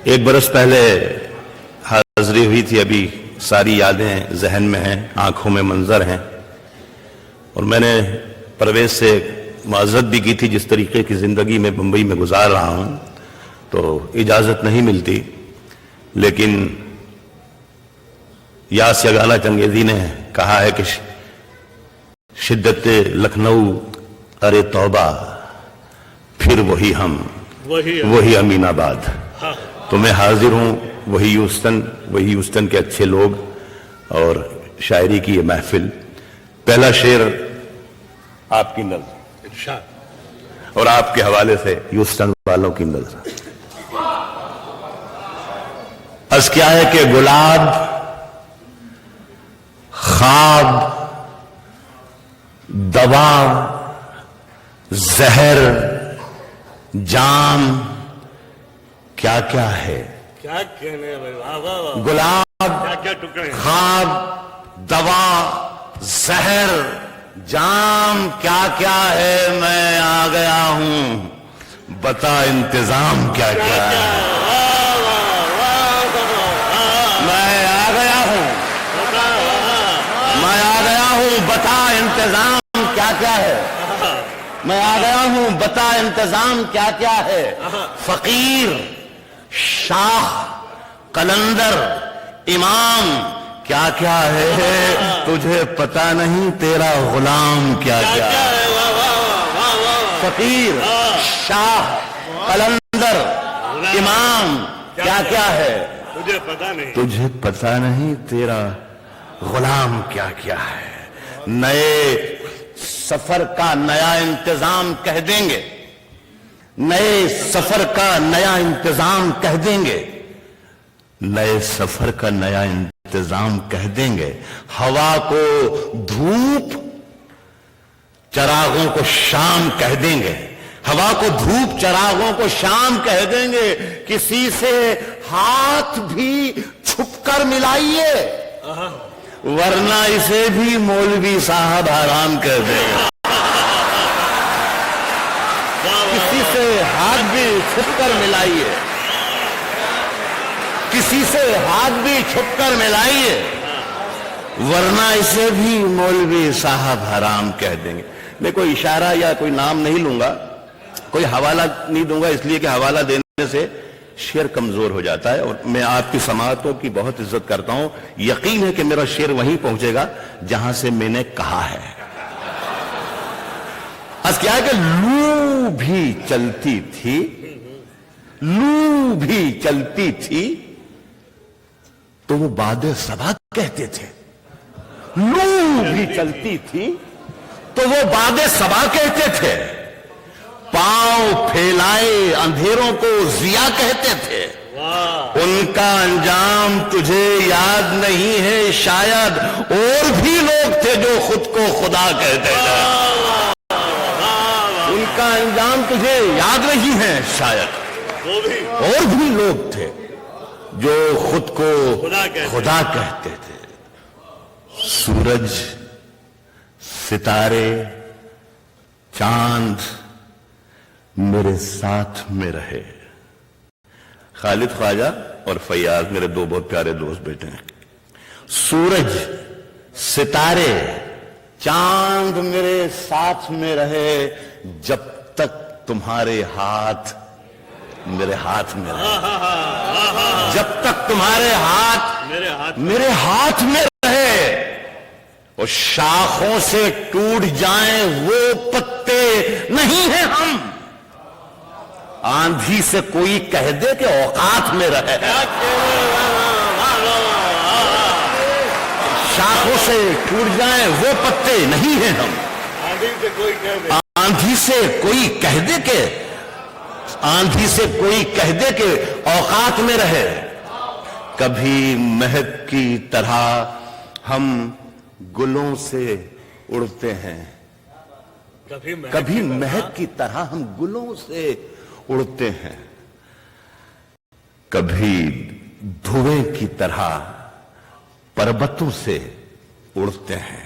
ایک برس پہلے حاضری ہوئی تھی، ابھی ساری یادیں ذہن میں ہیں، آنکھوں میں منظر ہیں، اور میں نے پرویز سے معذرت بھی کی تھی، جس طریقے کی زندگی میں بمبئی میں گزار رہا ہوں تو اجازت نہیں ملتی، لیکن یاس یگانہ چنگیزی نے کہا ہے کہ شدت لکھنؤ ارے توبہ، پھر وہی ہم وہی امین آباد. تو میں حاضر ہوں، وہی ہیوسٹن کے اچھے لوگ اور شاعری کی یہ محفل. پہلا شعر آپ کی نظر اور آپ کے حوالے سے ہیوسٹن والوں کی نظر. عرض کیا ہے کہ گلاب، خواب، دوا، زہر، جام، کیا کیا ہے؟ کیا کہنے بھائی، گلاب، خواب، دوا، زہر، جام، کیا کیا ہے؟ میں آ گیا ہوں، بتا انتظام کیا کیا ہے؟ میں آ گیا ہوں، بتا انتظام کیا کیا ہے؟ میں آ گیا ہوں، بتا انتظام کیا کیا ہے؟ فقیر، شاخ، قلندر، امام، کیا کیا ہے؟ تجھے پتا نہیں تیرا غلام کیا کیا ہے؟ فقیر، شاخ، قلندر، امام، کیا کیا ہے؟ تجھے پتا نہیں تیرا غلام کیا کیا ہے؟ نئے سفر کا نیا انتظام کہہ دیں گے، نئے سفر کا نیا انتظام کہہ دیں گے، نئے سفر کا نیا انتظام کہہ دیں گے. ہوا کو دھوپ، چراغوں کو شام کہہ دیں گے. ہوا کو دھوپ، چراغوں کو شام کہہ دیں گے. کسی سے ہاتھ بھی چھپ کر ملائیے، ورنہ اسے بھی مولوی صاحب حرام کہہ دیں گے. کسی سے ہاتھ بھی چھپ کر ملائیے، کسی سے ہاتھ بھی چھپ کر ملائیے، ورنہ اسے بھی مولوی صاحب حرام کہہ دیں گے. میں کوئی اشارہ یا کوئی نام نہیں لوں گا، کوئی حوالہ نہیں دوں گا، اس لیے کہ حوالہ دینے سے شعر کمزور ہو جاتا ہے، اور میں آپ کی سماعتوں کی بہت عزت کرتا ہوں. یقین ہے کہ میرا شعر وہیں پہنچے گا جہاں سے میں نے کہا ہے. اس کیا ہے کہ لو بھی چلتی تھی، لو بھی چلتی تھی تو وہ باد صبا کہتے تھے. لو بھی چلتی تھی تو وہ باد صبا کہتے تھے. پاؤں پھیلائے اندھیروں کو ضیا کہتے تھے. ان کا انجام تجھے یاد نہیں ہے شاید، اور بھی لوگ تھے جو خود کو خدا کہتے تھے. ان کا انجام تجھے یاد نہیں ہے شاید، اور بھی لوگ تھے جو خود کو خدا کہتے تھے. سورج، ستارے، چاند میرے ساتھ میں رہے. خالد خواجہ اور فیاض میرے دو بہت پیارے دوست بیٹے ہیں. سورج، ستارے، چاند میرے ساتھ میں رہے جب تک تمہارے ہاتھ میرے ہاتھ میں رہے. جب تک تمہارے ہاتھ میرے ہاتھ میں رہے، اور شاخوں سے ٹوٹ جائیں وہ پتے نہیں ہیں ہم. آندھی سے کوئی کہہ دے کہ اوقات میں رہے، شاخوں سے ٹوٹ جائیں وہ پتے نہیں ہیں ہم. آندھی سے کوئی کہہ دے کہ آندھی سے کوئی کہہ دے کہ اوقات میں رہے. کبھی مہک کی طرح ہم گلوں سے اڑتے ہیں، کبھی مہک کی طرح ہم گلوں سے اڑتے ہیں. کبھی دھویں کی طرح پربتوں سے اڑتے ہیں.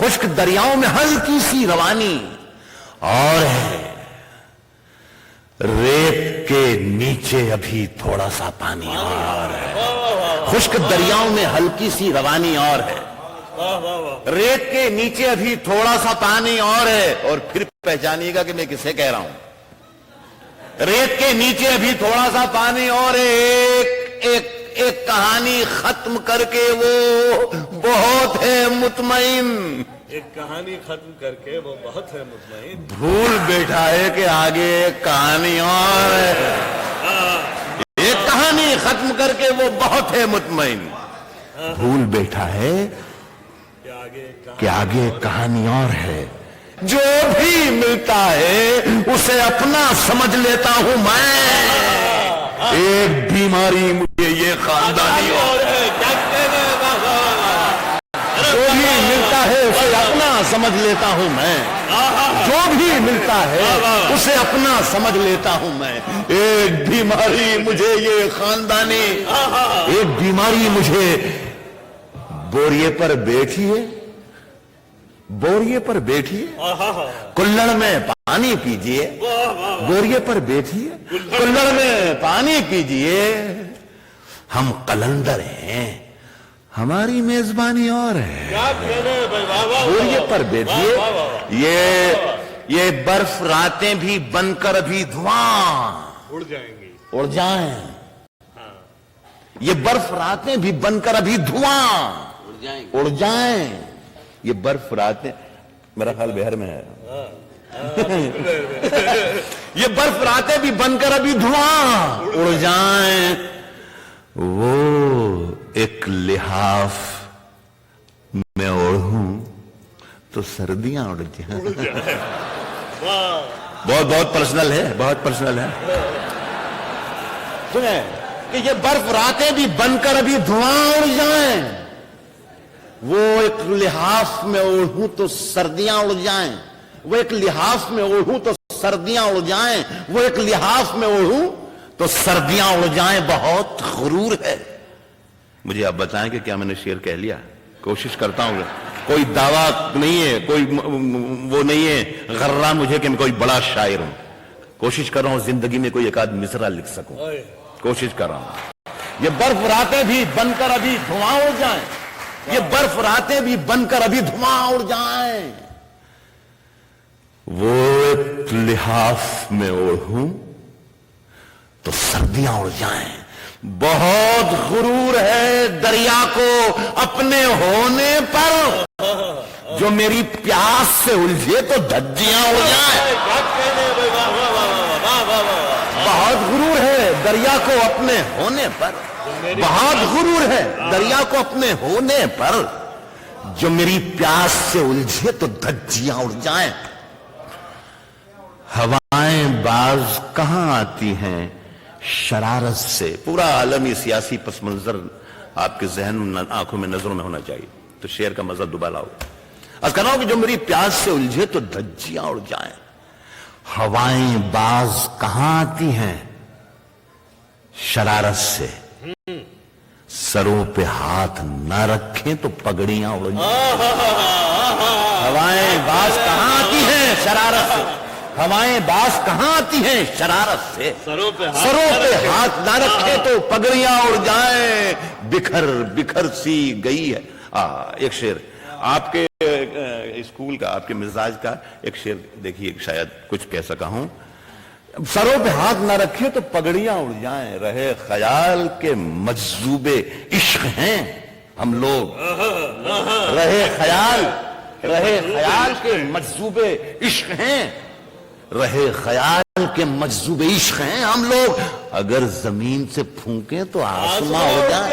خشک دریاؤں میں ہلکی سی روانی اور ہے، ریت کے نیچے ابھی تھوڑا سا پانی اور ہے، خشک دریاؤں میں ہلکی سی روانی اور ہے، ریت کے نیچے ابھی تھوڑا سا پانی اور ہے، اور پھر پہچانیے گا کہ میں کسے کہہ رہا ہوں۔ ریت کے نیچے ابھی تھوڑا سا پانی اور ہے، ایک کہانی ختم کر کے وہ بہت ہے مطمئن، ایک کہانی ختم کر کے وہ بہت ہے مطمئن، بھول بیٹھا ہے کہ آگے ایک کہانی اور ہے، ایک کہانی ختم کر کے وہ بہت ہے مطمئن، بھول بیٹھا ہے کہ آگے ایک کہانی اور ہے، جو بھی ملتا ہے اسے اپنا سمجھ لیتا ہوں میں، ایک بیماری مجھے یہ خاندانی اور ہے، جو بھی ملتا ہے اسے اپنا سمجھ لیتا ہوں میں، جو بھی ملتا ہے اسے اپنا سمجھ لیتا ہوں میں، ایک بیماری مجھے یہ خاندانی، ایک بیماری مجھے بوریے پر بیٹھیے، بوریے پر بیٹھیے، کلڑ میں پانی پیجئے، بوریے پر بیٹھیے، کلڑ میں پانی پیجئے، ہم قلندر ہیں، ہماری میزبانی اور ہے، بوریے پر بیٹھیے، یہ برف راتیں بھی بن کر ابھی دھواں اڑ جائیں گی، اڑ جائیں، یہ برف راتیں بھی بن کر ابھی دھواں اڑ جائیں، یہ برف راتیں، میرا خیال بہر میں ہے، یہ برف راتیں بھی بن کر ابھی دھواں اڑ جائیں، وہ ایک لحاف میں اوڑھوں تو سردیاں اڑ جائیں، بہت بہت پرسنل ہے، بہت پرسنل ہے، سنیں کہ یہ برف راتیں بھی بن کر ابھی دھواں اڑ جائیں، وہ ایک لحاف میں اوڑھوں تو سردیاں اڑ جائیں، وہ ایک لحاف میں اوڑھوں تو سردیاں اڑ جائیں، وہ ایک لحاف میں اوڑھوں تو سردیاں اڑ جائیں، بہت غرور ہے، مجھے آپ بتائیں کہ کیا میں نے شعر کہہ لیا؟ کوشش کرتا ہوں، کوئی دعویٰ نہیں ہے، کوئی وہ نہیں ہے غرہ مجھے کہ میں کوئی بڑا شاعر ہوں، کوشش کر رہا ہوں زندگی میں کوئی ایک آدھ مصرع لکھ سکوں، کوشش کر رہا ہوں، یہ برف راتیں بھی بن کر ابھی دھواں اڑ جائیں، یہ برف راتیں بھی بن کر ابھی دھواں اڑ جائیں، وہ ایک لحاف میں اوڑھوں تو سردیاں اڑ جائیں، بہت غرور ہے دریا کو اپنے ہونے پر، جو میری پیاس سے الجھے تو دھجیاں اڑ جائیں، بہت غرور ہے دریا کو اپنے ہونے پر، بہت غرور ہے دریا کو اپنے ہونے پر، جو میری پیاس سے الجھے تو دھجیاں اڑ جائیں، ہوائیں باز کہاں آتی ہیں شرارت سے، پورا عالمی سیاسی پس منظر آپ کے ذہن آنکھوں میں نظروں میں ہونا چاہیے، تو شعر کا مزہ دوبالا ہو، از کہنا ہو کہ جو میری پیاس سے الجھے تو دھجیاں اڑ جائیں، ہوائیں باز کہاں آتی ہیں شرارت سے، سروں پہ ہاتھ نہ رکھیں تو پگڑیاں اڑ جائیں، ہوائیں باز کہاں آتی ہیں شرارت سے، ہوائیں باز کہاں آتی ہیں شرارت سے، سروں پہ ہاتھ نہ رکھے تو پگڑیاں اڑ جائیں، بکھر بکھر سی گئی ہے، ایک شعر آپ کے اسکول کا، آپ کے مزاج کا ایک شعر دیکھیے، شاید کچھ کہہ سکا ہوں، سروں پہ ہاتھ نہ رکھے تو پگڑیاں اڑ جائیں، رہے خیال کے مجذوب عشق ہیں ہم لوگ، رہے خیال کے مجذوب عشق ہیں، رہے خیال کے مجذوب عشق ہیں ہم لوگ، اگر زمین سے پھونکیں تو آسماں ہو جائیں،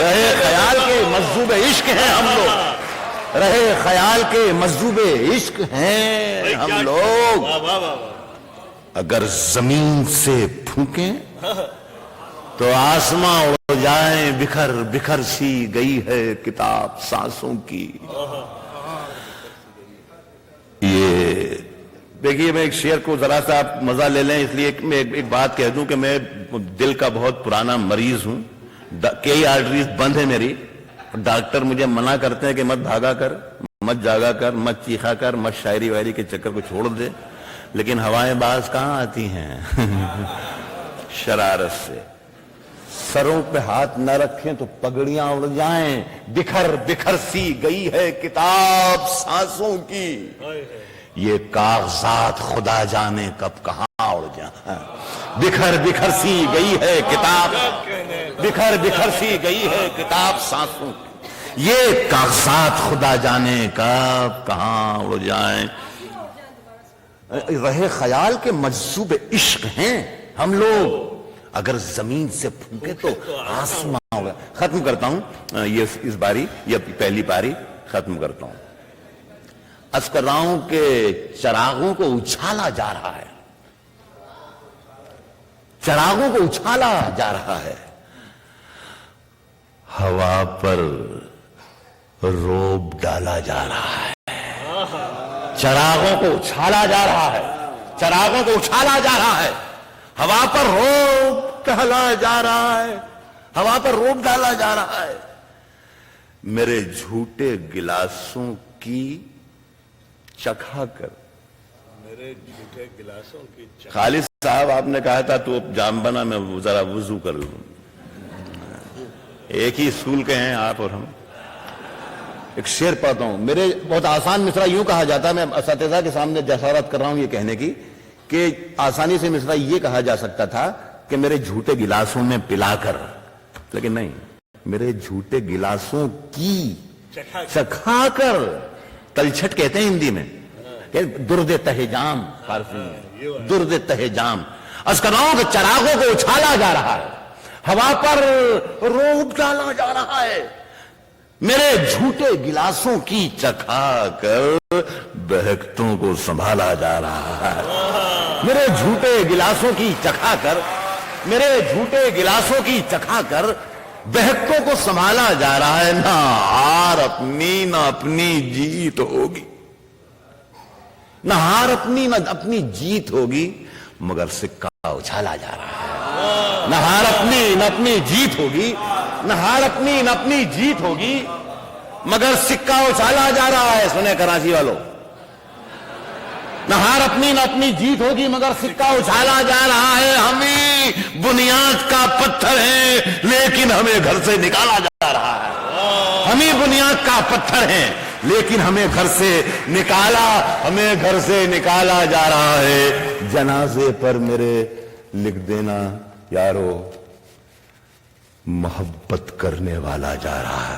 رہے خیال کے مجذوب عشق ہیں ہم لوگ، رہے خیال کے مجذوب عشق ہیں ہم لوگ، اگر زمین سے پھونکیں تو آسماں اڑ جائیں، بکھر بکھر سی گئی ہے کتاب سانسوں کی، یہ دیکھیے میں ایک شعر کو ذرا سا آپ مزہ لے لیں، اس لیے میں ایک بات کہہ دوں کہ میں دل کا بہت پرانا مریض ہوں، کئی آرٹریز بند ہیں میری، ڈاکٹر مجھے منع کرتے ہیں کہ مت بھاگا کر، مت جاگا کر، مت چیخا کر، مت شاعری وائری کے چکر کو چھوڑ دے، لیکن ہوائیں باز کہاں آتی ہیں شرارت سے۔ سروں پہ ہاتھ نہ رکھیں تو پگڑیاں اڑ جائیں، بکھر بکھر سی گئی ہے کتاب سانسوں کی، یہ کاغذات خدا جانے کب کہاں اڑ جائیں۔ بکھر بکھر سی گئی ہے کتاب، بکھر بکھر سی گئی ہے کتاب سانسوں کی، یہ کاغذات خدا جانے کب کہاں اڑ جائیں۔ رہے خیال کے مجذوب عشق ہیں ہم لوگ، اگر زمین سے پھونکے تو آسمان ہوگا۔ ختم کرتا ہوں یہ اس باری، یہ پہلی پاری ختم کرتا ہوں۔ عرض کر رہا ہوں کہ چراغوں کو اچھالا جا رہا ہے، چراغوں کو اچھالا جا رہا ہے، ہوا پر روب ڈالا جا رہا ہے، چراغوں کو اچھالا جا رہا ہے، چراغوں کو اچھالا جا رہا ہے، ہوا پر روب ڈالا جا رہا ہے، ہوا پر روب ڈالا جا رہا ہے، میرے جھوٹے گلاسوں کی چکھا کر، میرے جھوٹے گلاسوں کی خالد صاحب آپ نے کہا تھا تو جام بنا میں ذرا وضو کر لوں، ایک ہی اسکول کے ہیں آپ اور ہم۔ ایک شعر پڑھتا ہوں، میرے بہت آسان مصرع یوں کہا جاتا ہے، میں اساتذہ کے سامنے جسارت کر رہا ہوں یہ کہنے کی کہ آسانی سے مصرع یہ کہا جا سکتا تھا کہ میرے جھوٹے گلاسوں میں پلا کر، لیکن نہیں، میرے جھوٹے گلاسوں کی چکھا کر، تلچھٹ کہتے ہیں ہندی میں، درد تہ جام، فارسی میں درد تہ جام۔ اس کا نام کہ چراغوں کو اچھالا جا رہا ہے، ہوا پر روب ڈالا جا رہا ہے، میرے جھوٹے گلاسوں کی چکھا کر بہکتوں کو سنبھالا جا رہا ہے، میرے جھوٹے گلاسوں کی چکھا کر، میرے جھوٹے گلاسوں کی چکھا کر بہکتوں کو سنبھالا جا رہا ہے، نہ ہار اپنی نہ اپنی جیت ہوگی، نہ ہار اپنی نہ اپنی جیت ہوگی، مگر سکہ اچھالا جا رہا ہے، نہ ہار اپنی نہ اپنی جیت ہوگی، نہ ہار اپنی نہ اپنی جیت ہوگی، مگر سکہ اچھالا جا رہا ہے۔ سنیں کراچی والوں، نہ ہار اپنی نہ اپنی جیت ہوگی مگر سکہ اچھالا جا رہا ہے، ہمیں بنیاد کا پتھر ہے لیکن ہمیں گھر سے نکالا جا رہا ہے، ہمیں بنیاد کا پتھر ہے لیکن ہمیں گھر سے نکالا جا رہا ہے، جنازے پر میرے لکھ دینا یارو محبت کرنے والا جا رہا ہے۔